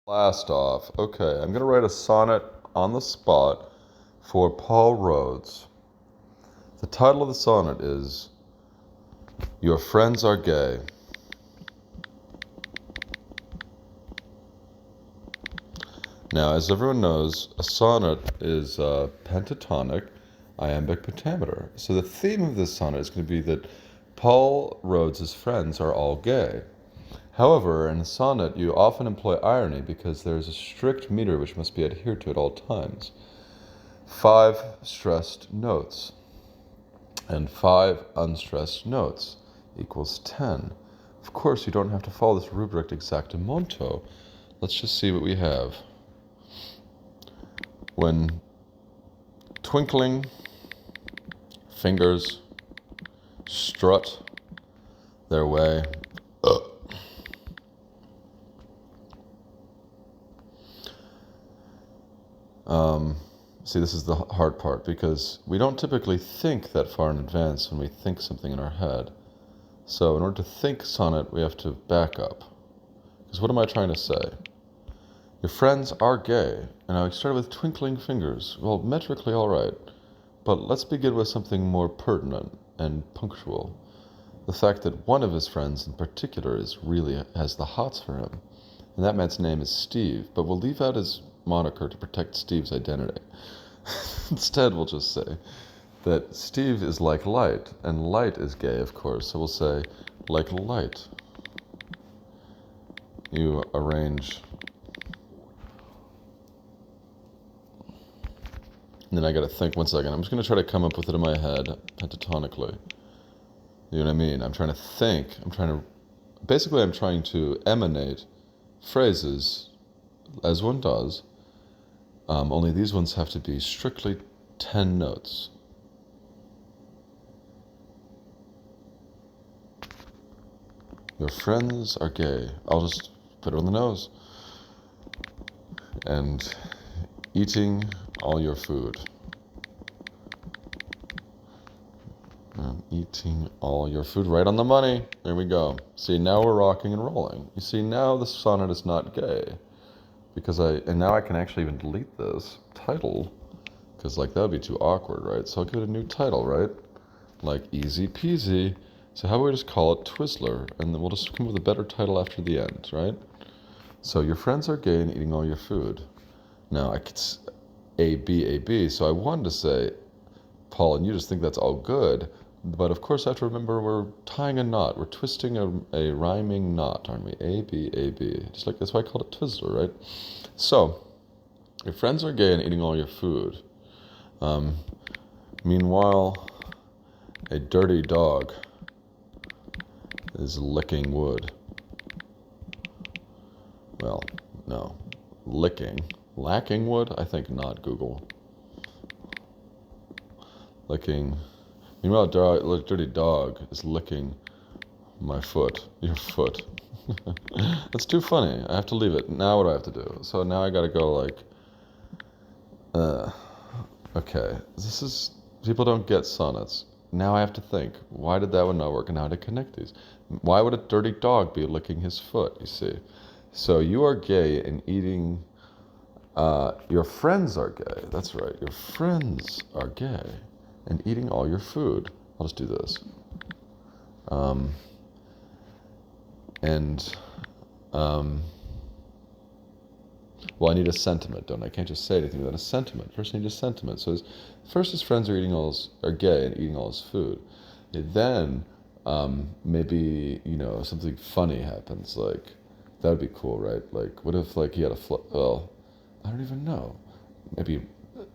Blast off. Okay, I'm going to write a sonnet on the spot for Paul Rhoads. The title of the sonnet is Your Friends Are Gay. Now, as everyone knows, a sonnet is pentatonic iambic pentameter. So the theme of this sonnet is going to be that Paul Rhoads' friends are all gay. However, in a sonnet, you often employ irony because there is a strict meter which must be adhered to at all times. 5 stressed notes and 5 unstressed notes equals 10. Of course, you don't have to follow this rubric exactamonto. Let's just see what we have. When twinkling fingers strut their way see, this is the hard part because we don't typically think that far in advance when we think something in our head. So in order to think sonnet, we have to back up. Because what am I trying to say? Your friends are gay, and I started with twinkling fingers. Well, metrically all right, but let's begin with something more pertinent and punctual. The fact that one of his friends in particular has the hots for him, and that man's name is Steve, but we'll leave out his moniker to protect Steve's identity. Instead, we'll just say that Steve is like light, and light is gay, of course, so we'll say, like light. You arrange. And then I gotta think 1 second. I'm just gonna try to come up with it in my head, pentatonically. You know what I mean? I'm trying to emanate phrases, as one does, only these ones have to be strictly 10 notes. Your friends are gay. I'll just put it on the nose. And eating all your food. Eating all your food. Right on the money. There we go. See, now we're rocking and rolling. You see, now the sonnet is not gay. And now I can actually even delete this title. Because, that would be too awkward, right? So I'll give it a new title, right? Like easy peasy. So how about we just call it Twizzler? And then we'll just come up with a better title after the end, right? So your friends are gay and eating all your food. Now, I could A, B, so I wanted to say, Paul, and you just think that's all good, but of course I have to remember we're tying a knot, we're twisting a rhyming knot, aren't we? A, B. Just like, that's why I called it Twizzler, right? So, your friends are gay and eating all your food. Meanwhile, a dirty dog is licking wood. Well, no. Lacking wood? I think not, Google. Licking. Meanwhile, a dirty dog is licking my foot. Your foot. That's too funny. I have to leave it. Now what do I have to do? So now I gotta go okay. People don't get sonnets. Now I have to think, why did that one not work and how to connect these? Why would a dirty dog be licking his foot, you see? So you are gay and eating, your friends are gay. That's right. Your friends are gay and eating all your food. I'll just do this. Well, I need a sentiment, don't I? I can't just say anything without a sentiment. First I need a sentiment. So first his friends are gay and eating all his food. Then maybe, something funny happens. That would be cool, right? What if he had well, I don't even know. Maybe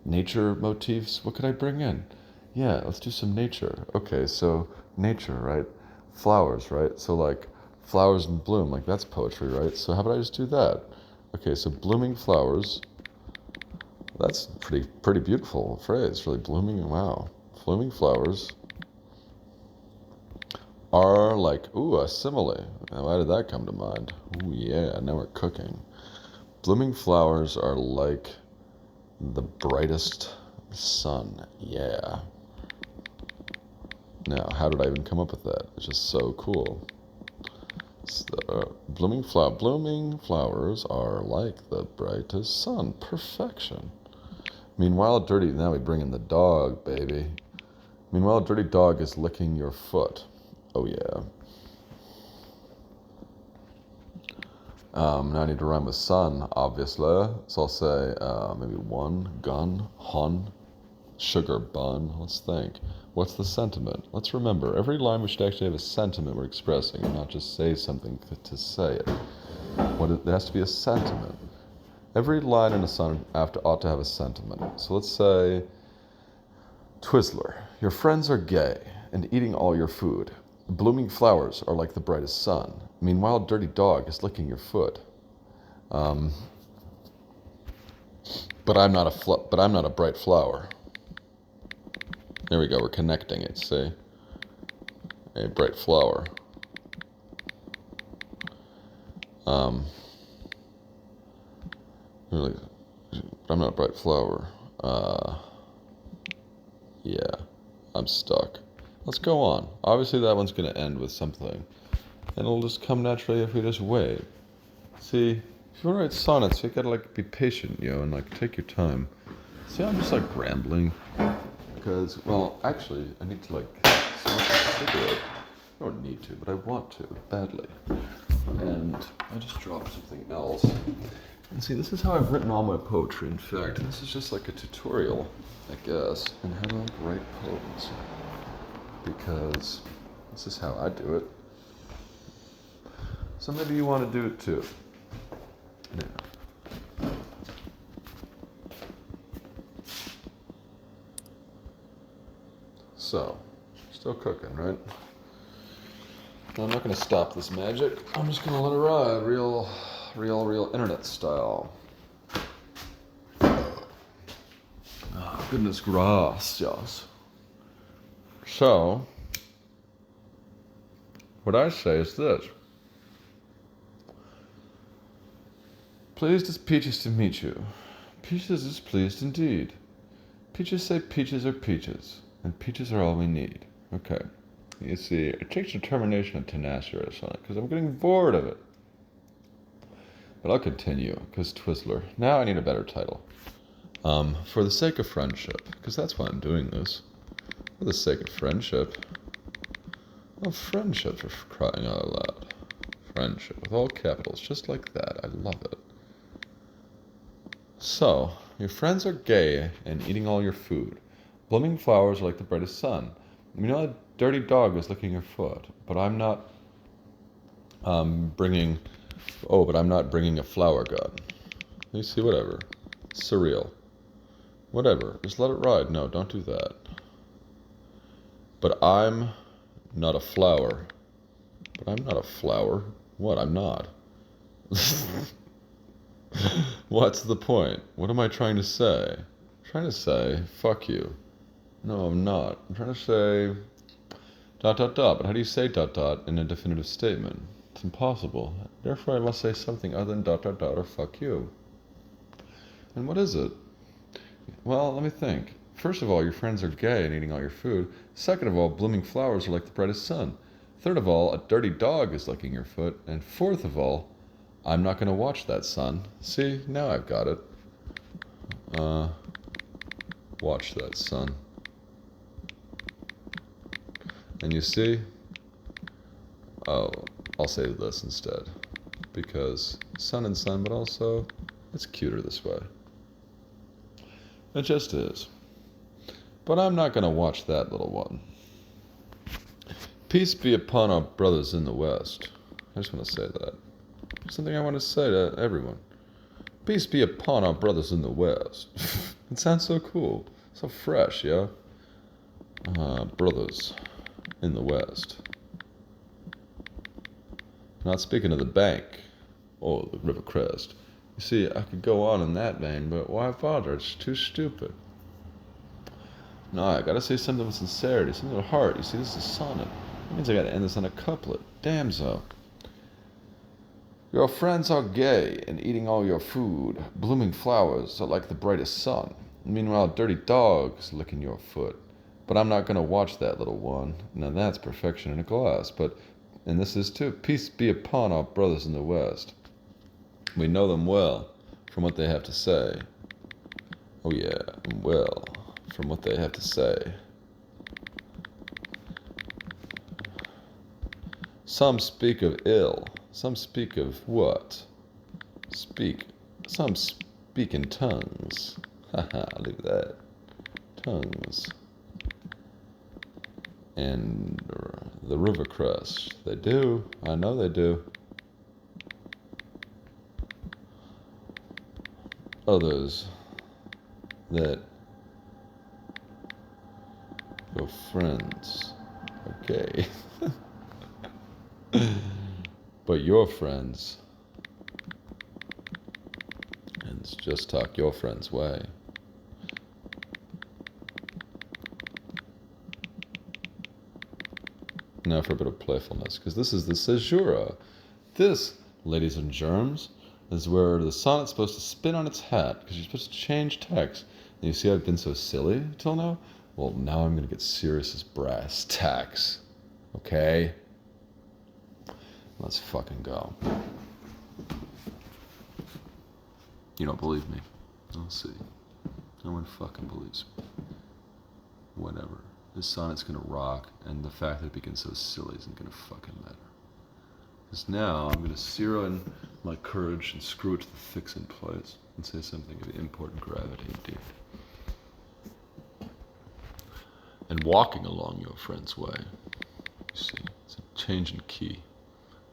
nature motifs? What could I bring in? Yeah, let's do some nature. Okay, so nature, right? Flowers, right? So flowers in bloom, that's poetry, right? So how about I just do that? Okay, so blooming flowers. That's pretty beautiful phrase, really. Blooming, wow. Blooming flowers are a simile. Why did that come to mind? Ooh, yeah, now we're cooking. Blooming flowers are like the brightest sun. Yeah. Now, how did I even come up with that? It's just so cool. Blooming flowers are like the brightest sun. Perfection. Meanwhile, now we bring in the dog, baby. Meanwhile, a dirty dog is licking your foot. Oh, yeah. Now I need to rhyme with sun, obviously. So I'll say maybe one, gun, hun, sugar bun. Let's think. What's the sentiment? Let's remember, every line we should actually have a sentiment we're expressing and not just say something to say it. There has to be a sentiment. Every line in a sonnet ought to have a sentiment. So let's say, Twizzler, your friends are gay and eating all your food. Blooming flowers are like the brightest sun. Meanwhile, a dirty dog is licking your foot. But I'm not a bright flower. There we go. We're connecting it. See, a bright flower. Really, I'm not a bright flower. Yeah, I'm stuck. Let's go on. Obviously, that one's going to end with something. And it'll just come naturally if we just wait. See, if you want to write sonnets, you gotta be patient, and take your time. See, I'm just rambling. Because, well, actually, I need to smoke a cigarette. I don't need to, but I want to, badly. And I just dropped something else. And see, this is how I've written all my poetry, in fact. This is just a tutorial, I guess, on how to write poems. Because this is how I do it. So maybe you want to do it too. Yeah. So, still cooking, right? I'm not going to stop this magic. I'm just going to let it ride, real internet style. Oh, goodness gracias. So, what I say is this. Pleased as Peaches to meet you. Peaches is pleased indeed. Peaches say peaches are peaches, and peaches are all we need. Okay. You see, it takes determination and tenacity on it, because I'm getting bored of it. But I'll continue, because Twizzler. Now I need a better title. For the sake of friendship, because that's why I'm doing this. For the sake of friendship. Oh, friendship, for crying out loud. Friendship, with all capitals, just like that. I love it. So, your friends are gay and eating all your food. Blooming flowers are like the brightest sun. A dirty dog is licking your foot, but I'm not bringing a flower gun. You see, whatever. Surreal. Whatever. Just let it ride. No, don't do that. But I'm not a flower. But I'm not a flower. What? I'm not. What's the point? What am I trying to say? I'm trying to say, fuck you. No, I'm not. I'm trying to say ... But how do you say ... in a definitive statement? It's impossible. Therefore, I must say something other than ... or fuck you. And what is it? Well, let me think. First of all, your friends are gay and eating all your food. Second of all, blooming flowers are like the brightest sun. Third of all, a dirty dog is licking your foot. And fourth of all, I'm not going to watch that, son. See, now I've got it. Watch that, son. And you see? Oh, I'll say this instead. Because sun and sun, but also it's cuter this way. It just is. But I'm not going to watch that little one. Peace be upon our brothers in the West. I just want to say that. Something I want to say to everyone. Peace be upon our brothers in the West. It sounds so cool. So fresh, yeah? Brothers in the West. Not speaking of the bank. Or the River Crest. You see, I could go on in that vein, but why bother? It's too stupid. No, I gotta say something with sincerity, something with heart. You see, this is a sonnet. That means I gotta end this on a couplet. Damso. Your friends are gay and eating all your food. Blooming flowers are like the brightest sun. Meanwhile, dirty dogs licking your foot. But I'm not gonna watch that little one. Now that's perfection in a glass. But And this is too. Peace be upon our brothers in the West. We know them well from what they have to say. Oh yeah, well, from what they have to say. Some speak of ill, some speak of what? Some speak in tongues. Haha, look at that. Tongues. And the river crest. They do. I know they do. Others that your friends. Okay. But your friends. And it's just talk your friend's way. Now for a bit of playfulness, because this is the caesura. This, ladies and germs, is where the sonnet's supposed to spin on its hat, because you're supposed to change text. And you see I've been so silly till now? Well, now I'm going to get serious as brass tacks. Okay? Let's fucking go. You don't believe me? I'll see. No one fucking believes me. Whatever. This sonnet's gonna rock, and the fact that it begins so silly isn't gonna fucking matter. Because now I'm gonna zero in my courage and screw it to the fix-in place and say something of import and gravity indeed. And walking along your friend's way, you see, it's a change in key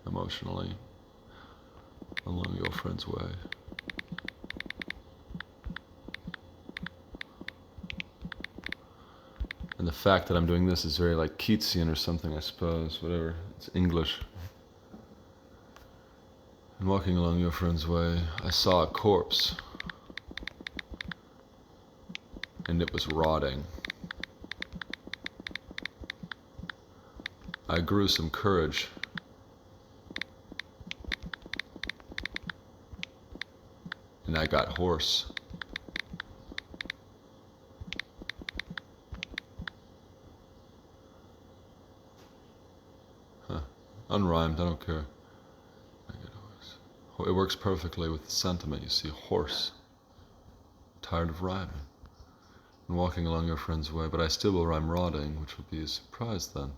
emotionally along your friend's way. And the fact that I'm doing this is very like Keatsian or something, I suppose, whatever. It's English. And walking along your friend's way, I saw a corpse. And it was rotting. I grew some courage. And I got hoarse. Unrhymed, I don't care. It works perfectly with the sentiment, you see, horse. Tired of rhyming. And walking along your friend's way, but I still will rhyme rotting, which would be a surprise then.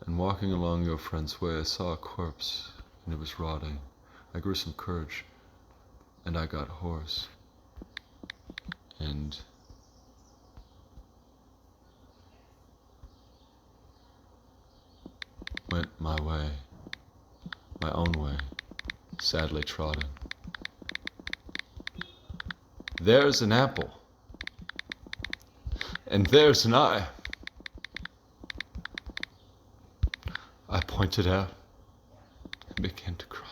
And walking along your friend's way, I saw a corpse, and it was rotting. I grew some courage, and I got hoarse. And went my way. My own way, sadly trodden. There's an apple, and there's an eye. I pointed out and began to cry.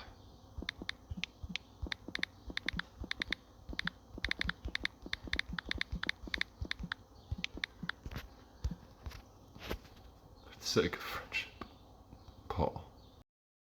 For the sake of friendship, Paul.